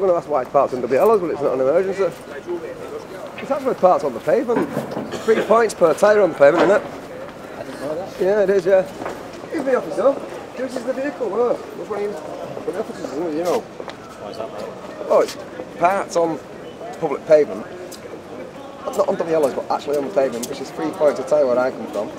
going to ask why it's parked on WLs when it's not an emergency. It's actually parked on the pavement. 3 points per tyre on the pavement, isn't it? I didn't know that. Yeah, it is, yeah. Who's the officer? This is the vehicle, look. Which one is the officers, isn't it, you know? Why is that, mate? Oh, it's parked on public pavement. Not on WLs, but actually on the pavement, which is 3 points a tyre where I come from.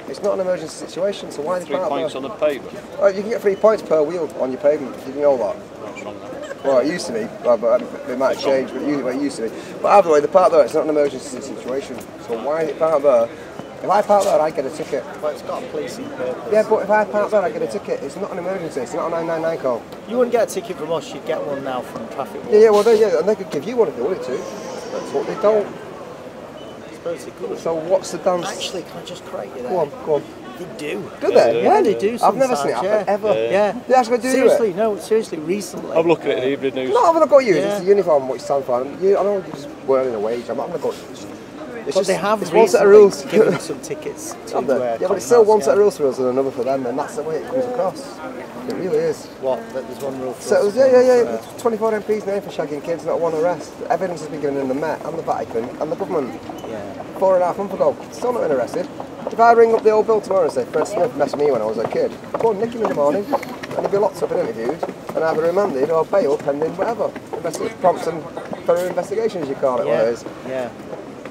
It's not an emergency situation, so why are they 3 points on the pavement? Oh, you can get 3 points per wheel on your pavement. Did you know that? What's wrong with that? Well, it used to be, but it might have changed, but it used to be. But either way, the park there, it's not an emergency situation. So why is it parked there? If I park there, I get a ticket. Well, it's got a policing purpose. Yeah, but if I park there, I get a ticket. It's not an emergency. It's not a 999 call. You wouldn't get a ticket from us. You'd get one now from traffic. Yeah, well, and they could give you one if they wanted to. But they don't. I suppose they could. So what's the dance? Actually, can I just correct you there? Go on. They do. Do they? Yeah, they do. I've never seen it happen, ever. Yeah. They actually do Seriously, it? no, seriously, recently. I'm looking at the evening news. No, I'm going to go use it. Yeah. It's a uniform, what you stand for. I know you're just wearing a wage. I'm not going to go. But they have it's one set of rules. given some tickets to Yeah, but it's still one set of rules for us and another for them, and that's the way it comes across. It really is. What? That there's one rule for So, us? yeah. 24 MPs named for shagging kids, not one arrest. Evidence has been given in the Met and the Vatican and the government. Yeah. 4.5 months ago. Still not been arrested. If I ring up the old bill tomorrow and say Fred Smith messed me when I was a kid, go and nick him in the morning, and he'll be locked up and interviewed, and either remanded or bail pending whatever. Prompts and thorough investigation, as you call it, what it is. Yeah.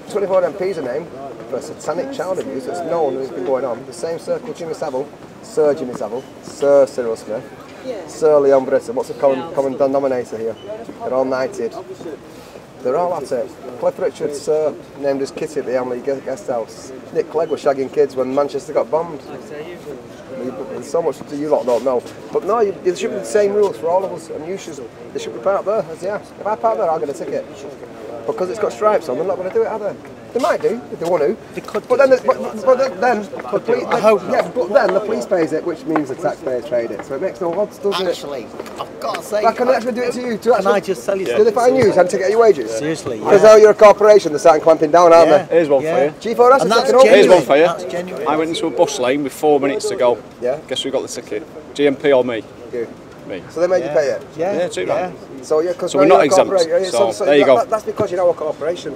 24 MPs are named for satanic child abuse that's known and has been going on. The same circle, Jimmy Savile, Sir Cyril Smith, Sir Leon Britton. What's the common denominator here? They're all knighted. They're all at it. Cliff Richard, Sir, named as Kitty at the Hamley Guest House. Nick Clegg was shagging kids when Manchester got bombed. There's so much you lot don't know. But no, there should be the same rules for all of us, and they should be parked there, as they are. If I park there, I'll get a ticket. Because it's got stripes on, they're not going to do it, are they? They might do, if they want to. They could but then, the police so. pays it, which means the taxpayers paid it. So it makes no odds, doesn't Actually, I've got to say... it? Can they actually do it to you? Can I just tell you something? Do they fine you and to get your wages? Seriously, Because now you're a corporation, they're starting clamping down, aren't they? Here's one for you. G4S is taking over. Here's one for you. That's genuine. I went into a bus lane with 4 minutes to go. Yeah. Guess who got the ticket? GMP or me? You. Me. So they made you pay it? Yeah, too right. So we're not exempt. So there you go. That's because you're now a corporation.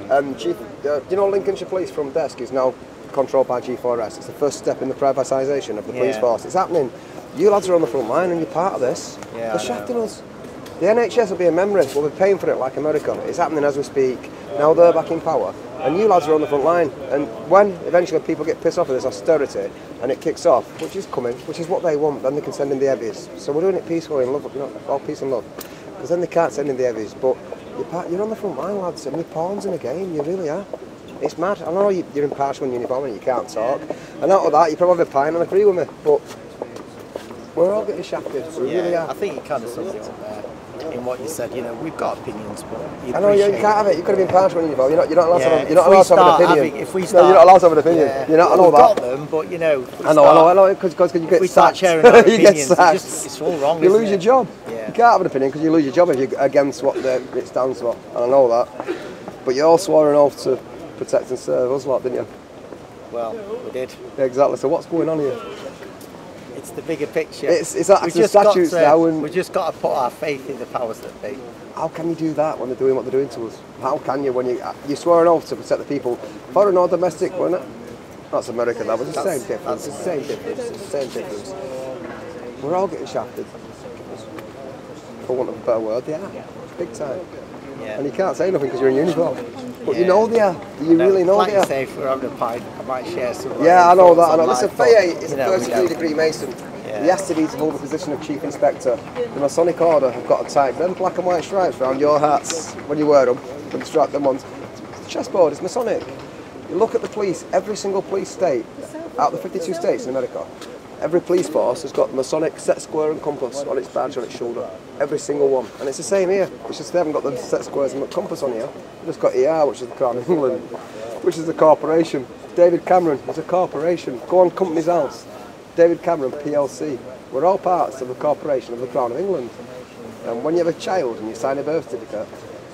You know, Lincolnshire Police from desk is now controlled by G4S. It's the first step in the privatisation of the police force. It's happening. You lads are on the front line and you're part of this. They're shafting us. The NHS will be a memory. We'll be paying for it like America. It's happening as we speak. Now they're back in power. And you lads are on the front line. And when eventually people get pissed off with this austerity and it kicks off, which is coming, which is what they want, then they can send in the heavies. So we're doing it peacefully and love, all peace and love. Because then they can't send in the heavies. But you're on the front line, lads, and you're pawns in the game. You really are. It's mad. I know you're impartial in uniform and you can't talk. And out of that, you probably have a pint and agree with me. But we're all getting shafted. We really are. I think you kind of summed it up there in what you said. You know, we've got opinions, but I know you can't have it. You've got to be impartial in uniform. You're not allowed to have, an opinion. If we start, no, you're not allowed to have an opinion. You're not. I know we've that. got them, but you know. I know. Because you get we start sacked. sharing our you opinions, get sacked. it's all wrong. You lose your job. Yeah. You can't have an opinion because you lose your job if you're against what it stands for. And I know that. But you all swore an oath to protect and serve us lot, didn't you? Well, we did. Yeah, exactly. So what's going on here? It's the bigger picture. It's acts and statutes now. And we just got to put our faith in the powers that be. how can you do that when they're doing what they're doing to us? How can you when you swore an oath to protect the people, foreign or domestic, wasn't it? That's America, that was the same difference. It's the same difference. It's the same difference. We're all getting shafted. For want of a better word, they are. Big time. Yeah. And you can't say nothing because you're in uniform. But you know they are. You really know like they are. You say, if we're having a pint, I might share some. Yeah, I know that. I know. Listen, life, Faye is a you know, 33-degree Mason. He has to be to hold the position of Chief Inspector. The Masonic Order have got to type them black and white stripes around your hats when you wear them, and strap them on. The chessboard is Masonic. You look at the police, every single police state, out of the 52 states in America, every police force has got Masonic set square and compass on its badge, on its shoulder. Every single one. And it's the same here. It's just they haven't got the set squares and the compass on here. They've just got ER, which is the Crown of England, which is the corporation. David Cameron is a corporation. Go on Company's House. David Cameron PLC. We're all parts of the corporation of the Crown of England. And when you have a child and you sign a birth certificate,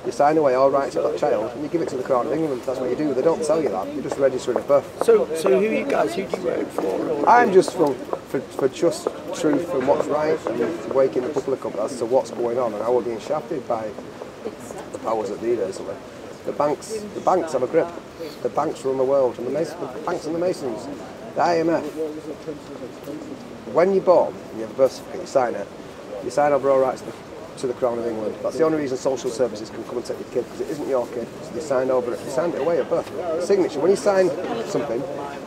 you sign away all rights of that child and you give it to the Crown of England. That's what you do. They don't tell you that. You just register a birth. So who are you guys? Who do you work for? I'm just for truth and what's right and waking the public up as to what's going on and how we're being shafted by the powers that be, basically. The banks have a grip. The banks run the world, and the banks and the Masons, the IMF. When you're born, you have a birth certificate, you sign it. You sign over all rights to the Crown of England. That's the only reason social services can come and take your kid, because it isn't your kid. So they signed over it. You signed it away at birth. Signature. When you sign something,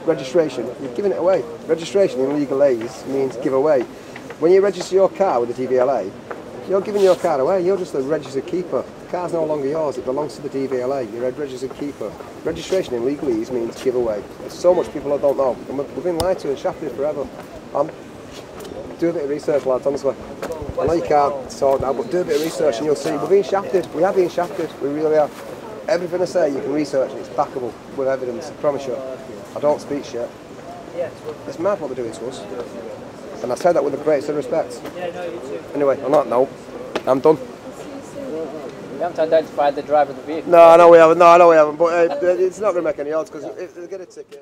registration, you're giving it away. Registration in legalese means give away. When you register your car with the DVLA, you're giving your car away. You're just a registered keeper. The car's no longer yours. It belongs to the DVLA. You're a registered keeper. Registration in legalese means give away. There's so much people that don't know. And we've been lied to and shafted forever. Do a bit of research, lads, honestly. I know you can't sort now, but do a bit of research and you'll see. We're being shafted. We are being shafted. We really are. Everything I say, you can research and it's backable with evidence. I promise you. I don't speak shit. It's mad what they're doing to us. And I say that with the greatest of respect. Anyway, on that note, I'm done. You haven't identified the driver of the vehicle. No, I know we haven't. But it's not going to make any odds because if they get a ticket.